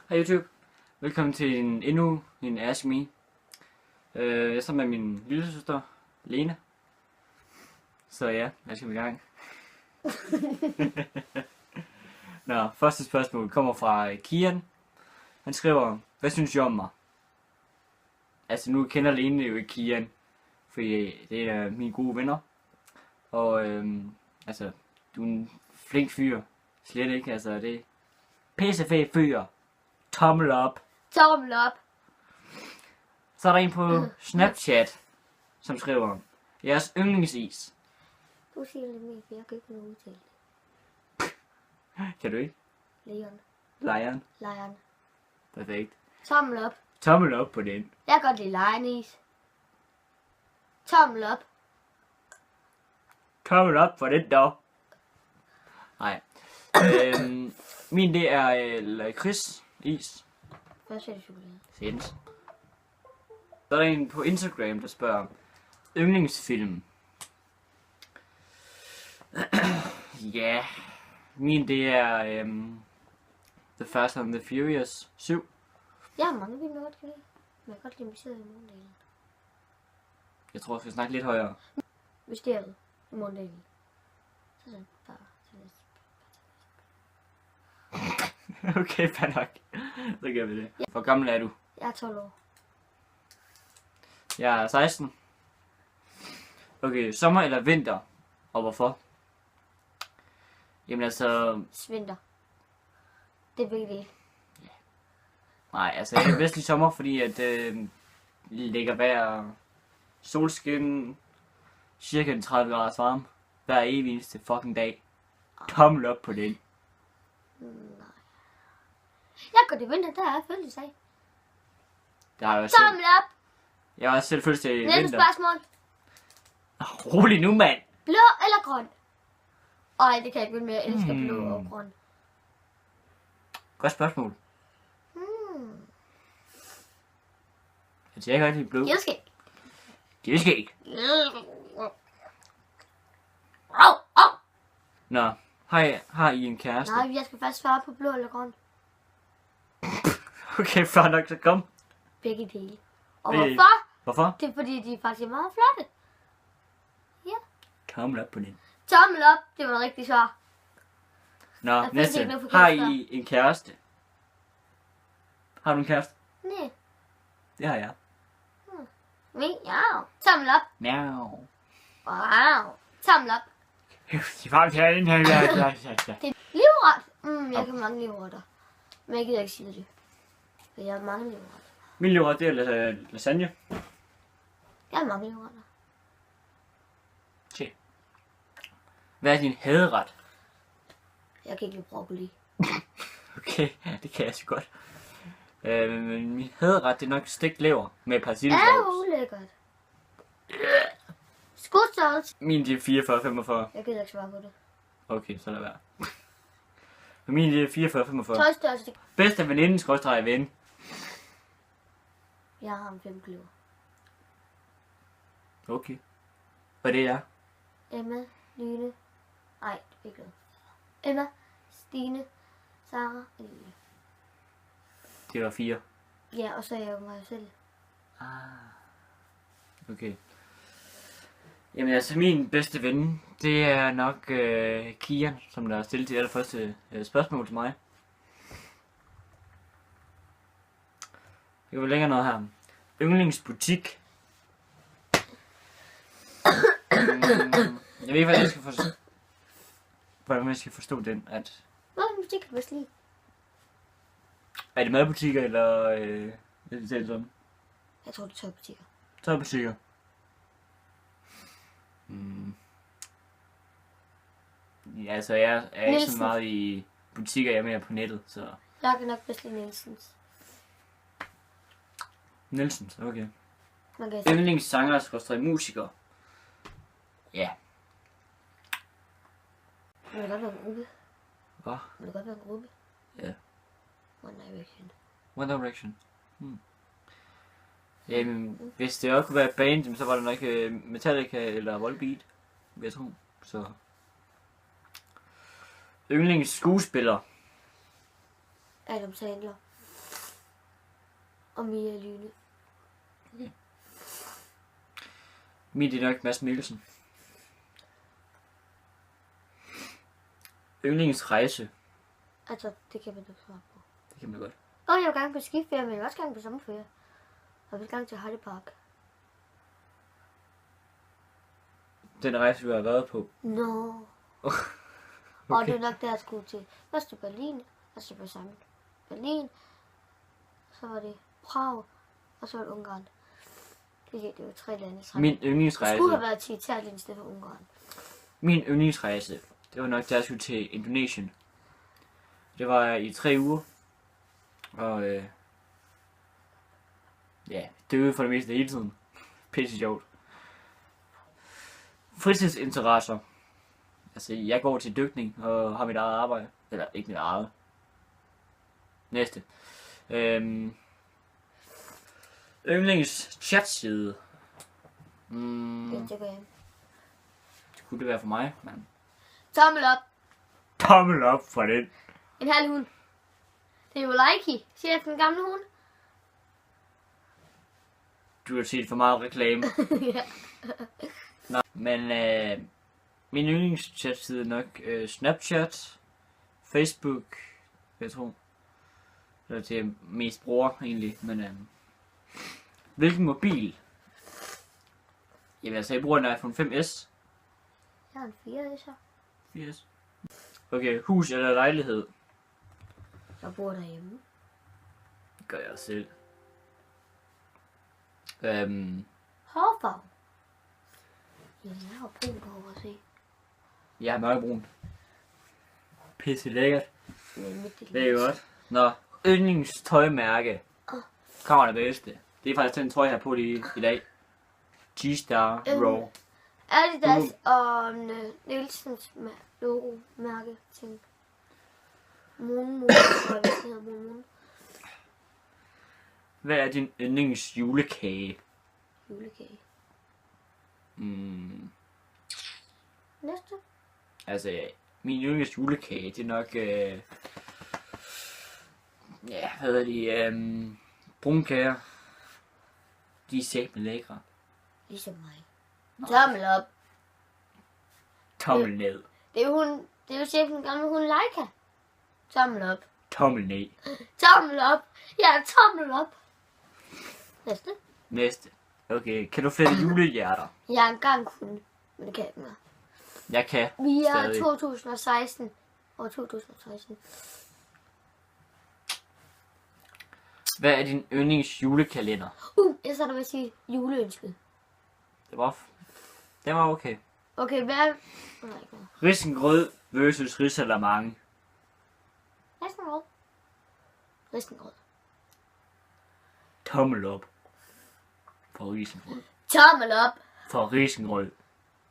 Hej YouTube, velkommen til endnu en Ask Me. Jeg er sammen med min lille søster, Lena. Så ja, lad os komme i gang. Nå, første spørgsmål kommer fra Kian. Han skriver, hvad synes I om mig? Altså nu kender Lene jo ikke Kian, fordi det er mine gode venner. Og altså, du er en flink fyr. Slet ikke, altså det er pissefed fyr. Tommel op. Tommel op. Så er der en på Snapchat, som skriver, jeres yndlingsis. Du siger lidt mere, for jeg kan ikke nå udtale det. Kan du ikke? Leon. Lion. Perfekt. Tommel op. Tommel op på den. Jeg kan godt lide lejenis. Tommel op. Tommel op på den dog. Nej. Min det er Chris is. Hvad siger du chokolade? Sens. Så er der en på Instagram, der spørger, yndlingsfilm. Ja, min det er The Fast and the Furious 7. Jeg har mange film, jeg godt kan lide. Men jeg kan godt lide mysteriet i morgendelen. Jeg tror, jeg skal snakke lidt højere. Mysteriet i morgendelen. Så sådan bare til næste. Okay, fair nok. Så gør vi det. Hvor gammel er du? Jeg er 12 år. Jeg er 16. Okay, sommer eller vinter? Og hvorfor? Jamen altså... Svinter. Det er begge dele. Nej, altså jeg er bedst i sommer, fordi at ligger hver solskin cirka 30 grader varme. Hver evig eneste fucking dag. Tommel op på den. Nej. Jeg går til vinter, der er fødselsdag. Det har jeg også Tommel op. Jeg har også selv fødselsdag i Næste vinter. spørgsmål. Rolig nu, mand. Blå eller grøn? Ej, det kan jeg ikke vide med. Jeg elsker blå og grøn. Godt spørgsmål. Altså jeg kan godt lide blå. Jeg skal ikke. Det skal ikke. Nå, har I en kæreste? Nej, jeg skal først svare på blå eller grøn. Okay, fair nok, så kom. Begge dele. Og Begge. hvorfor? Hvorfor? Det er fordi, de er faktisk meget flotte. Ja. Tommel op på den. Tommel op. Det var rigtig svar. Nå, findes næste. ikke noget forkert Har svar. I en kæreste? Har du en kæreste? Nej. Det har jeg. Ja. Tommel op. Miau. Wow. Tommel op. Det var den her. Det er livret. Jeg kan mange livretter. Men jeg gider ikke sige det. For jeg har mange livretter. Min livret, det er lasagne. Jeg har mange livretter. Se. Hvad er din haderet? Jeg kan ikke lide broccoli. Okay, det kan jeg så godt. Men min haderet, det er nok stegt lever med persillesovs. Ulækkert. Skudstørrelse. Min, det er 44-45. Jeg gider ikke svare på det. Okay, så lad være. Min, det er 44-45. Tøjstørrelse. Bedste veninde, skrådstræk ven. Jeg har en 5 kilo. Okay. Hvad det er? Emma, Line. Nej, det er ikke noget. Emma, Stine, Sara og Line. Det var 4. Ja, og så er jeg jo mig selv. Okay. Jamen altså, min bedste ven, det er nok Kian, som der har stillet det allerførste spørgsmål til mig. Jeg vil længere noget her. Yndlingsbutik. Jeg ved ikke, hvordan jeg skal forstå den. At, Hvad musik kan du bedst lide? er det madbutikker, eller det er sådan? Jeg tror, det er tøjbutikker. Tøjbutikker. Ja, altså jeg er ikke så meget i butikker, jeg er mere på nettet, så... Jeg kan nok bedst lide Nielsens. Nielsens, okay. Man kan sige. Yndlingssanger, skråstreg musiker. Ja. Må det godt være en gruppe? Hvad? Må det godt være en gruppe? Ja. One Direction. One Direction. Jamen, hvis det også kunne være et band, så var det nok Metallica eller Volbeat, vil jeg tro. Så... Yndlingsskuespiller. Adam Sandler. Og Mia Lyne. Min det er nok Mads Mikkelsen. Yndlingsrejse. Altså, det kan man ikke svare på. Det kan man godt. Og jeg vil gerne på skiferie, men jeg vil også gerne på sommerferie. Jeg vil gerne til Hardy Park. Den rejse, du har været på. No. Okay. Og det er nok der, jeg skulle til. Først til Berlin, altså på sammen. Berlin, så var det Prag, og så var det Ungarn. Det var 3 lande. Min Jeg yndlingsrejse. skulle have været til Italien i stedet for Ungarn. Min yndlingsrejse. Det var nok, da jeg skulle til Indonesien. Det var i 3 uger. Og ja, det er ude for det meste hele tiden. Pisse sjovt. Fritidsinteresser. Altså, jeg går til dykning og har mit eget arbejde. Eller ikke mit eget. Næste. Yndlings chatside. Instagram. Kunne det være for mig, mand? Tommel op. Tommel op for den. En halv hund. Det er jo Likey, siger den gamle hund. Du har set for meget reklame. Ja. Nå, men min yndlingschatside er nok Snapchat, Facebook, jeg tror. Det er til mest bruger egentlig, men hvilken mobil? Jamen altså, jeg bruger en iPhone 5S. Jeg har en 4 så. 4S. Okay, hus eller lejlighed? Jeg bor derhjemme. Det gør jeg også selv. Hårfarve. Jamen, jeg har brun hår at se. Jeg er mørkebrun. Pisse lækkert. Det er godt. Nå, yndlingstøjmærke. Kommer det bedste. Det er faktisk den trøje, jeg har på lige i dag. G-Star Raw. Adidas og Nielsens logo-mærke ting. Moon. Hvad er din yndlingsjulekage? Julekage. Næste. Altså, min yndlingsjulekage, det er nok... ja, hvad hedder de? Brunkager. De er sæt med lækre. Ligesom mig. Tommel op. Tommel ned. Det er jo chefen gamle hund Leica. Tommel op. Tommel ned. Tommel op. Ja, tommel op. Næste. Næste. Okay, kan du flette julehjerter? Jeg er engang kunne, men det kan jeg ikke mere. Jeg kan. Vi er stadig. 2016. År 2016. Hvad er din yndlingsjulekalender? Jeg så der vil sige juleønsket. Det var okay. Okay, hvad? Risengrød versus risalamande. Risengrød. Risengrød. Tommel op. For risengrød. Tommel op. For risengrød.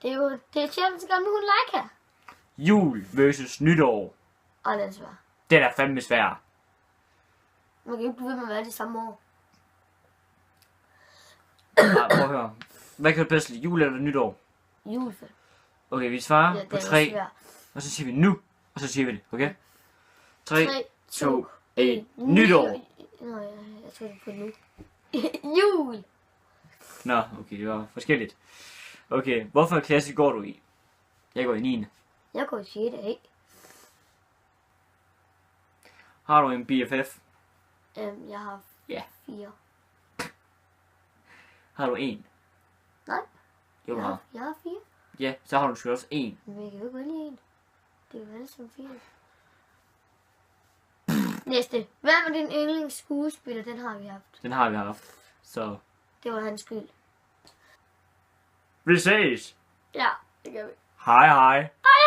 Det er chefens gamle hund Leica. Jul versus nytår. Og den er svær. Den er fandme svær. Man kan ikke blive ved med at være det samme år. Prøv at høre. Hvad kan du bedst lide? Jul eller nytår? Julefilm. Okay, vi svarer Ja, på det er 3. svær. Og så siger vi nu. Og så siger vi det, okay? 3, 3, 2, 1. Nytår. Nå, jeg tror det på nu. Jul. Nå, okay, det var forskelligt. Okay, hvorfor klasse går du i? Jeg går i 9. Jeg går i 6. A. Har du en BFF? Jeg har Ja. 4. Har du en? Nej. Jo, du har. Jeg har 4. Ja, så har du selvfølgelig også en. Men jeg kan jo ikke vælge en. Det er jo alle som 4. Næste. Hvad var din yndlingsskuespiller? Den har vi haft. Den har vi haft. Så Det var hans skyld. vi ses. Ja, det gør vi. Hej hej. Hej!